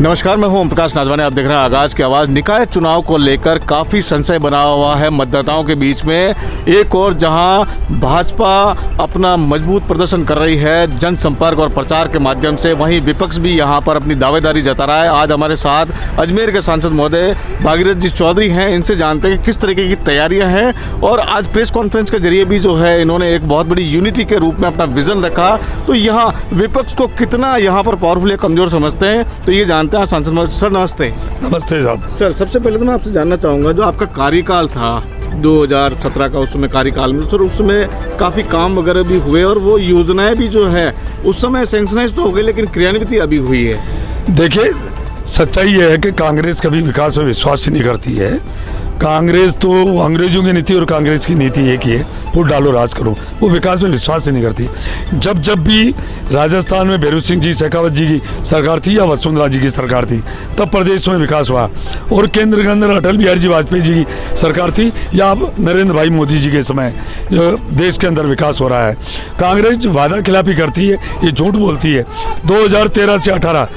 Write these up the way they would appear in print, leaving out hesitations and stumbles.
नमस्कार, मैं हूं ओम प्रकाश नाजवानी। आप देख रहे हैं आगाज की आवाज़। निकाय चुनाव को लेकर काफ़ी संशय बना हुआ है मतदाताओं के बीच में। एक और जहां भाजपा अपना मजबूत प्रदर्शन कर रही है जनसंपर्क और प्रचार के माध्यम से, वहीं विपक्ष भी यहां पर अपनी दावेदारी जता रहा है। आज हमारे साथ अजमेर के सांसद महोदय भागीरथ जी चौधरी हैं। इनसे जानते हैं कि किस तरीके की तैयारियाँ हैं। और आज प्रेस कॉन्फ्रेंस के जरिए भी जो है इन्होंने एक बहुत बड़ी यूनिटी के रूप में अपना विजन रखा। तो यहाँ विपक्ष को कितना यहाँ पर पावरफुल या कमज़ोर समझते हैं, तो ये जानते हैं सांसद महोदय। सर नमस्ते। नमस्ते साहब। सर सबसे पहले तो मैं आपसे जानना चाहूँगा, जो आपका कार्यकाल था 2017 का, उस समय कार्यकाल में सर उस समय काफ़ी काम वगैरह भी हुए और वो योजनाएं भी जो है उस समय सैंक्शनाइज तो हो गई, लेकिन क्रियान्वित अभी हुई है। देखिए, सच्चाई ये है कि कांग्रेस कभी विकास में विश्वास ही नहीं करती है। कांग्रेस तो अंग्रेजों की नीति और कांग्रेस की नीति एक ही है, वोट डालो राज करो। वो विकास में विश्वास ही नहीं करती। जब जब भी राजस्थान में भैरू सिंह जी शेखावत जी की सरकार थी या वसुंधरा जी की सरकार थी, तब प्रदेश में विकास हुआ। और केंद्र के अंदर अटल बिहारी जी वाजपेयी जी की सरकार थी या अब नरेंद्र भाई मोदी जी के समय देश के अंदर विकास हो रहा है। कांग्रेस वादा खिलाफी करती है, ये झूठ बोलती है। 2013 से 18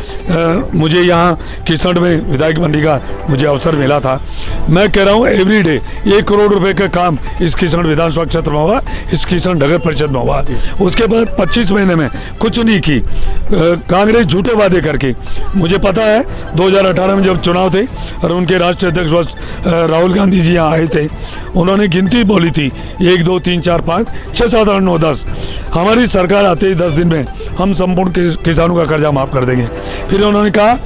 मुझे यहाँ किसण में विधायक बनने का मुझे अवसर मिला था। मैं कह रहा हूँ एवरी डे 1 करोड़ रुपए का काम इस किसण विधानसभा क्षेत्र में हुआ, इस किसण नगर परिषद में हुआ। उसके बाद 25 महीने में कुछ नहीं की कांग्रेस झूठे वादे करके। मुझे पता है 2018 में जब चुनाव थे और उनके राष्ट्रीय अध्यक्ष राहुल गांधी जी यहाँ आए थे, उन्होंने गिनती बोली थी 1 2 3 4 5 6 7 8 9 10। हमारी सरकार आते ही 10 दिन में हम संपूर्ण किसानों का कर्जा माफ कर देंगे। फिर उन्होंने कहा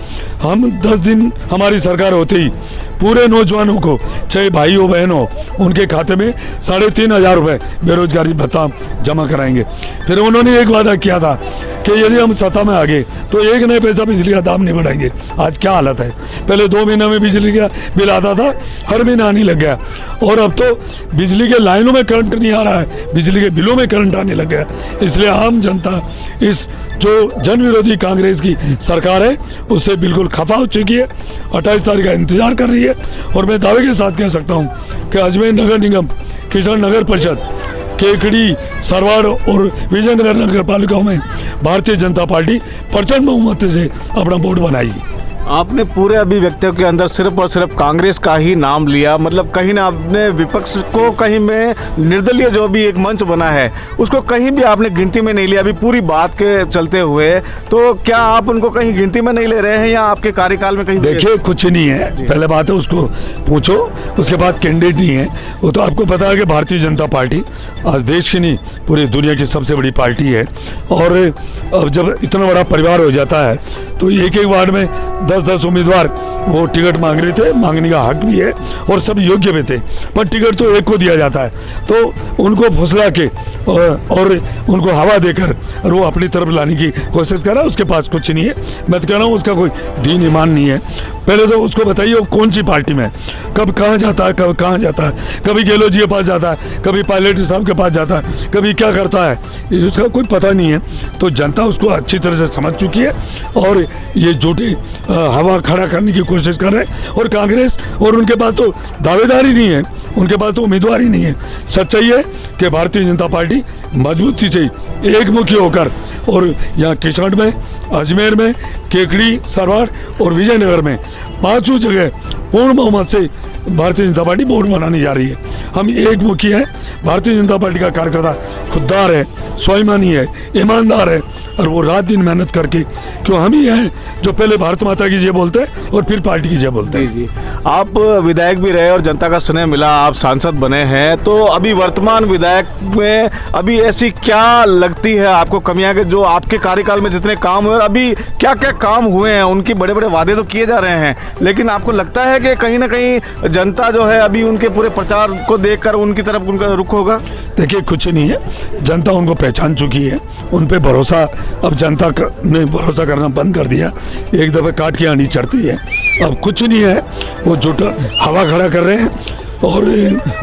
हम 10 दिन हमारी सरकार होते ही पूरे नौजवानों को, चाहे भाई हो बहन हो, उनके खाते में 3,500 रुपये बेरोजगारी भत्ता जमा कराएंगे। फिर उन्होंने एक वादा किया था कि यदि हम सत्ता में आ गए तो 1 नया पैसा बिजली का दाम नहीं बढ़ाएंगे। आज क्या हालत है? पहले 2 महीने में बिजली का बिल आता था, हर महीने आने लग गया। और अब तो बिजली के लाइनों में करंट नहीं आ रहा है, बिजली के बिलों में करंट आने लग गया। इसलिए आम जनता इस जो जन विरोधी कांग्रेस की सरकार है उससे बिल्कुल खफा हो चुकी है। 28 तारीख का इंतजार कर रही है। और मैं दावे के साथ कह सकता हूँ कि अजमेर नगर निगम, किसण नगर परिषद, केकड़ी, सरवाड़ और विजयनगर नगर पालिकाओं में भारतीय जनता पार्टी प्रचंड बहुमत से अपना वोट बनाएगी। आपने पूरे अभिव्यक्तियों के अंदर सिर्फ और सिर्फ कांग्रेस का ही नाम लिया, मतलब कहीं ना आपने विपक्ष को कहीं में निर्दलीय जो भी एक मंच बना है उसको कहीं भी आपने गिनती में नहीं लिया अभी पूरी बात के चलते हुए। तो क्या आप उनको कहीं गिनती में नहीं ले रहे हैं या आपके कार्यकाल में कहीं? देखिए, कुछ नहीं है। पहले बात है उसको पूछो, उसके बाद कैंडिडेट नहीं है वो। तो आपको पता है कि भारतीय जनता पार्टी आज देश की नहीं पूरी दुनिया की सबसे बड़ी पार्टी है। और अब जब इतना बड़ा परिवार हो जाता है तो एक एक वार्ड में 10-10 उम्मीदवार वो टिकट मांग रहे थे, मांगने का हक भी है और सब योग्य भी थे, पर टिकट तो एक को दिया जाता है। तो उनको फुसला के और उनको हवा देकर और वो अपनी तरफ लाने की कोशिश कर रहा है। उसके पास कुछ नहीं है। मैं तो कह रहा हूँ उसका कोई दीन ईमान नहीं है। पहले तो उसको बताइए वो कौन सी पार्टी में, कब कहाँ जाता है, कब कहाँ जाता है। कभी गहलोत जी के पास जाता है, कभी पायलट साहब के पास जाता है, कभी क्या करता है, उसका कोई पता नहीं है। तो जनता उसको अच्छी तरह से समझ चुकी है और ये झूठी हवा खड़ा करने की कोशिश कर रहे हैं। और कांग्रेस और उनके पास तो दावेदारी नहीं है, उनके पास तो उम्मीदवार ही नहीं है। सच्चाई है कि भारतीय जनता पार्टी मजबूती से एकमुखी होकर और यहाँ किसण में, अजमेर में, केकड़ी, सरवाड़ और विजयनगर में 5 जगह पूर्ण बहुमत से भारतीय जनता पार्टी वोट बनाने जा रही है। हम एकमुखी हैं। भारतीय जनता पार्टी का कार्यकर्ता खुददार है, स्वाभिमानी है, ईमानदार है और वो रात दिन मेहनत करके, क्यों हम ही हैं जो पहले भारत माता की जय बोलते हैं और फिर पार्टी की जय बोलते हैं। जी, आप विधायक भी रहे और जनता का स्नेह मिला, आप सांसद बने हैं। तो अभी वर्तमान विधायक में अभी ऐसी क्या लगती है आपको कमियां कि जो आपके कार्यकाल में जितने काम हुए और अभी क्या क्या काम हुए हैं? उनके बड़े बड़े वादे तो किए जा रहे हैं, लेकिन आपको लगता है कि कहीं ना कहीं जनता जो है अभी उनके पूरे प्रचार को देखकर उनकी तरफ उनका रुख होगा? देखिए, कुछ नहीं है। जनता उनको पहचान चुकी है, उन पे भरोसा अब जनता ने भरोसा करना बंद कर दिया। एक दफ़े काट के आनी चढ़ती है। अब कुछ नहीं है। वो झूठा हवा खड़ा कर रहे हैं और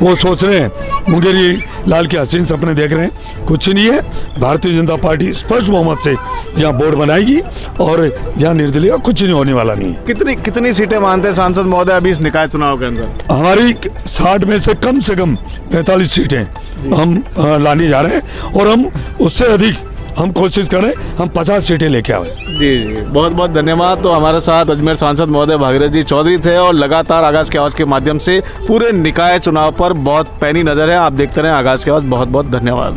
वो सोच रहे हैं मुंगेरी लाल के हसीन सपने देख रहे हैं। कुछ नहीं है। भारतीय जनता पार्टी स्पष्ट बहुमत से यहाँ बोर्ड बनाएगी और यहाँ निर्दलीय कुछ नहीं होने वाला नहीं। कितनी सीटें मानते हैं सांसद महोदय अभी इस निकाय चुनाव के अंदर? हमारी 60 में से कम 45 सीटें हम लाने जा रहे हैं और हम उससे अधिक हम कोशिश करें हम 50 सीटें लेके आए। जी जी, बहुत बहुत धन्यवाद। तो हमारे साथ अजमेर सांसद महोदय भागीरथ जी चौधरी थे और लगातार आगाज़ की आवाज़ के माध्यम से पूरे निकाय चुनाव पर बहुत पैनी नज़र है। आप देखते रहें आगाज़ की आवाज़। बहुत बहुत धन्यवाद।